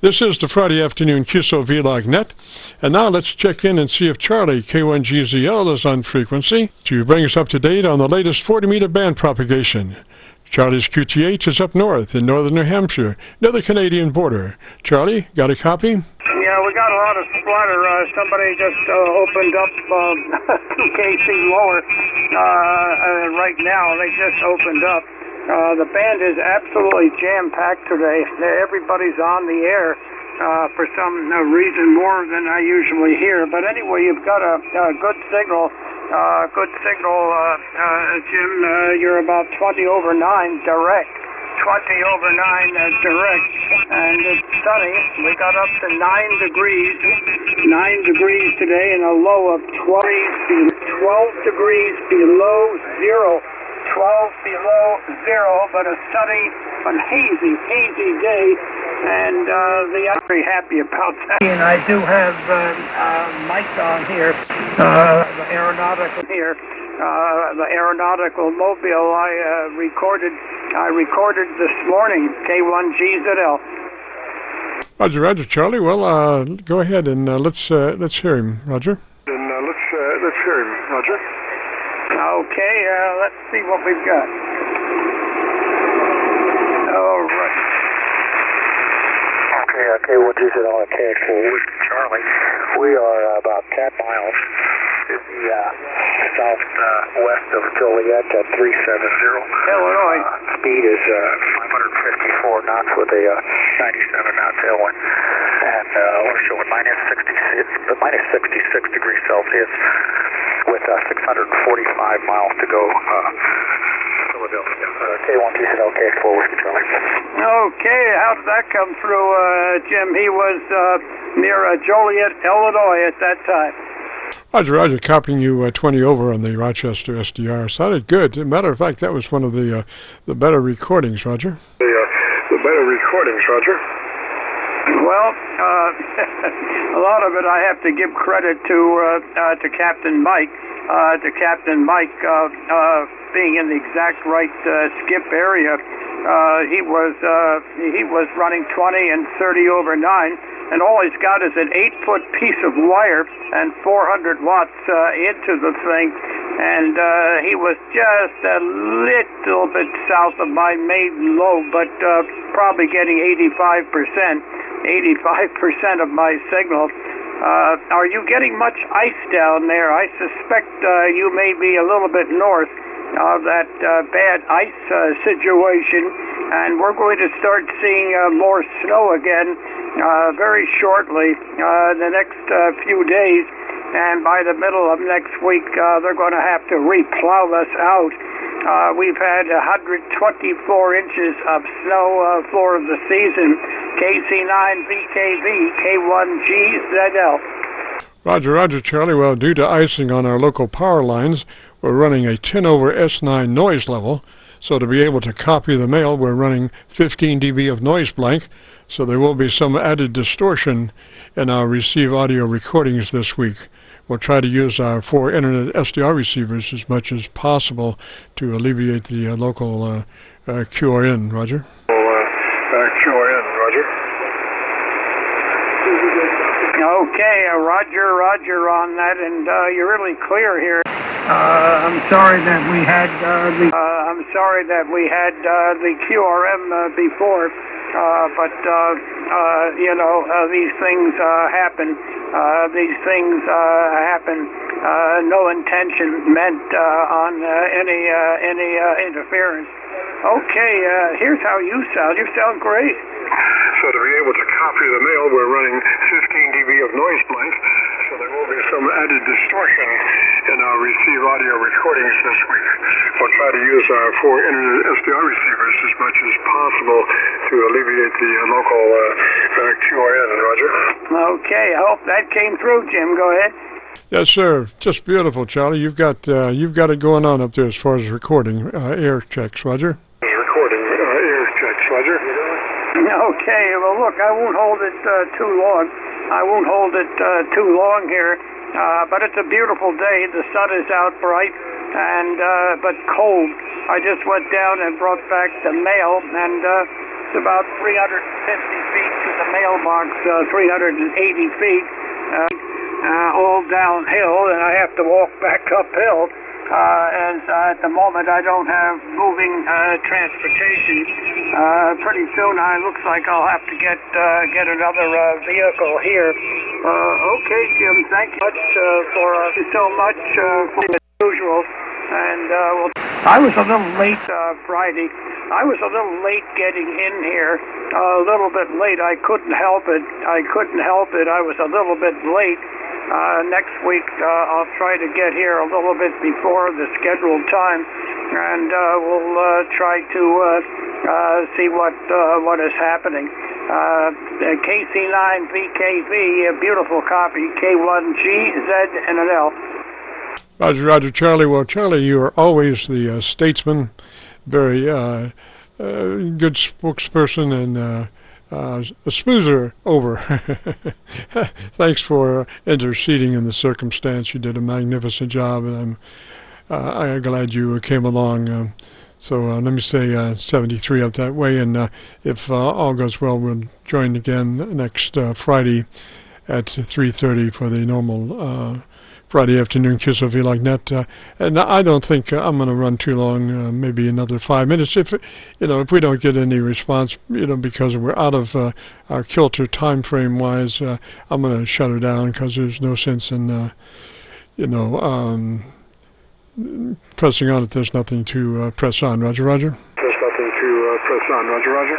This is the Friday afternoon Qso-Vlog net, and now let's check in and see if CHARLEY-K1GZL is on frequency to bring us up to date on the latest 40-meter band propagation. Charlie's QTH is up north in northern New Hampshire, near the Canadian border. Charlie, got a copy? Yeah, we got a lot of splatter. Somebody just opened up 2 KC lower right now. They just opened up. The band is absolutely jam-packed today. Everybody's on the air for some reason more than I usually hear. But anyway, you've got a good signal. Jim, you're about 20 over 9 direct. 20 over 9 direct. And it's sunny. We got up to 9 degrees. 9 degrees today and a low of 12 degrees below zero. 12 below zero, but a sunny but hazy day, and I'm very happy about that. And I do have Mike on here, the aeronautical mobile I recorded this morning, K1GZL. Roger, Charlie. Well, go ahead and let's hear him, Roger. Let's hear him, Roger. Okay, let's see what we've got. All right. Okay, K1GZL and KX4 Whiskey Charlie. We are about 10 miles in the southwest of Joliet at 370. Illinois. Speed is 554 knots with a 97 knot tailwind. And we're showing minus 66 degrees Celsius. With 645 miles to go, Philadelphia. K1GZL, KX4 Whiskey Charlie. Okay, how did that come through, Jim? He was near Joliet, Illinois at that time. Roger, copying you 20 over on the Rochester SDR. Sounded good. As a matter of fact, that was one of the better recordings, Roger. The better recordings, Roger. Well, a lot of it I have to give credit to Captain Mike. Being in the exact right skip area. He was running 20 and 30 over 9, and all he's got is an 8-foot piece of wire and 400 watts into the thing, and he was just a little bit south of my main low, but probably getting 85% of my signal. Are you getting much ice down there? I suspect you may be a little bit north of that bad ice situation, and we're going to start seeing more snow again very shortly the next few days, and by the middle of next week they're going to have to replow us out. We've had 124 inches of snow for the season. KC9VKV, K1GZL. Roger, Charlie. Well, due to icing on our local power lines, we're running a 10 over S9 noise level. So to be able to copy the mail, we're running 15 dB of noise blank. So there will be some added distortion in our receive audio recordings this week. We'll try to use our 4 internet SDR receivers as much as possible to alleviate the local QRN, Roger. QRN, Roger. Okay, Roger on that, and you're really clear here. I'm sorry that we had the QRM before, but these things happen. No intention meant on any interference. Okay, here's how you sound. You sound great. So to be able to copy the mail, we're running 15 dB of noise blank, so there will be some added distortion in our receive audio recordings this week. We'll try to use our 4 internet SDR receivers as much as possible to alleviate the local QRN, Roger. Okay, I hope that came through, Jim. Go ahead. Yes, sir. Just beautiful, Charlie. You've got it going on up there as far as recording air checks, Roger. Recording air checks, Roger. Okay, well, look, I won't hold it too long here, but it's a beautiful day. The sun is out bright, and but cold. I just went down and brought back the mail, and it's about 350 feet to the mailbox 380 feet, all downhill, and I have to walk back uphill. As at the moment I don't have moving transportation. Pretty soon it looks like I'll have to get another vehicle here. Okay, Jim, thank you so much for the usual. And I was a little late Friday. I was a little late getting in here. A little bit late. I couldn't help it. I was a little bit late. Next week I'll try to get here a little bit before the scheduled time, and we'll try to see what is happening. KC9VKV, a beautiful copy, K1GZL. Roger, Charlie. Well, Charlie, you are always the statesman, very good spokesperson, and a smoother over. Thanks for interceding in the circumstance. You did a magnificent job, and I'm glad you came along. So let me say 73 up that way, and if all goes well, we'll join again next Friday at 3:30 for the normal Friday afternoon Qso-Vlog net, and I don't think I'm going to run too long. Maybe another 5 minutes. If we don't get any response, because we're out of our kilter time frame wise, I'm going to shut her down because there's no sense in pressing on if there's nothing to press on. Roger. There's nothing to press on. Roger.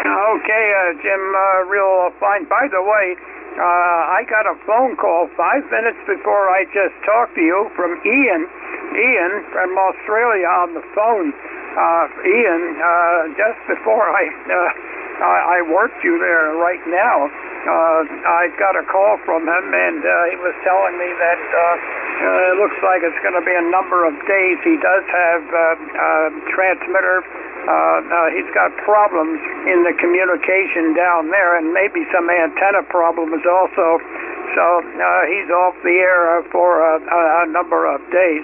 Okay, Jim, real fine. By the way, I got a phone call 5 minutes before I just talked to you from Ian from Australia on the phone. Ian, just before I worked you there right now, I got a call from him, and he was telling me that it looks like it's going to be a number of days. He does have transmitter. He's got problems in the communication down there, and maybe some antenna problems also. So he's off the air for a number of days.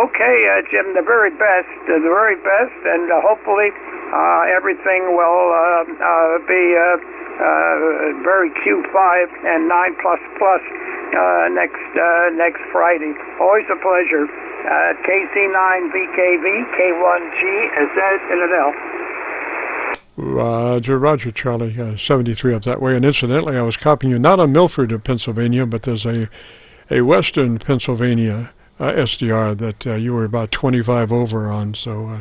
Okay, Jim, the very best, and hopefully everything will be very Q5 and 9++ next Friday. Always a pleasure. KC9VKV, K1GZL. Roger, Charlie. 73 up that way. And incidentally, I was copying you not on Milford, Pennsylvania, but there's a Western Pennsylvania SDR that you were about 25 over on. So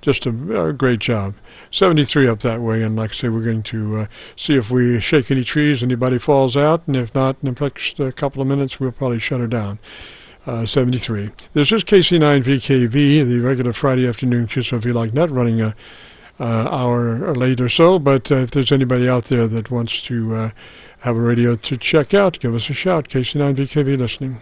just a great job. 73 up that way. And like I say, we're going to see if we shake any trees, anybody falls out. And if not, in the next couple of minutes, we'll probably shut her down. 73. This is KC9VKV, the regular Friday afternoon Qso-Vlog net, running an hour late or so. But if there's anybody out there that wants to have a radio to check out, give us a shout. KC9VKV listening.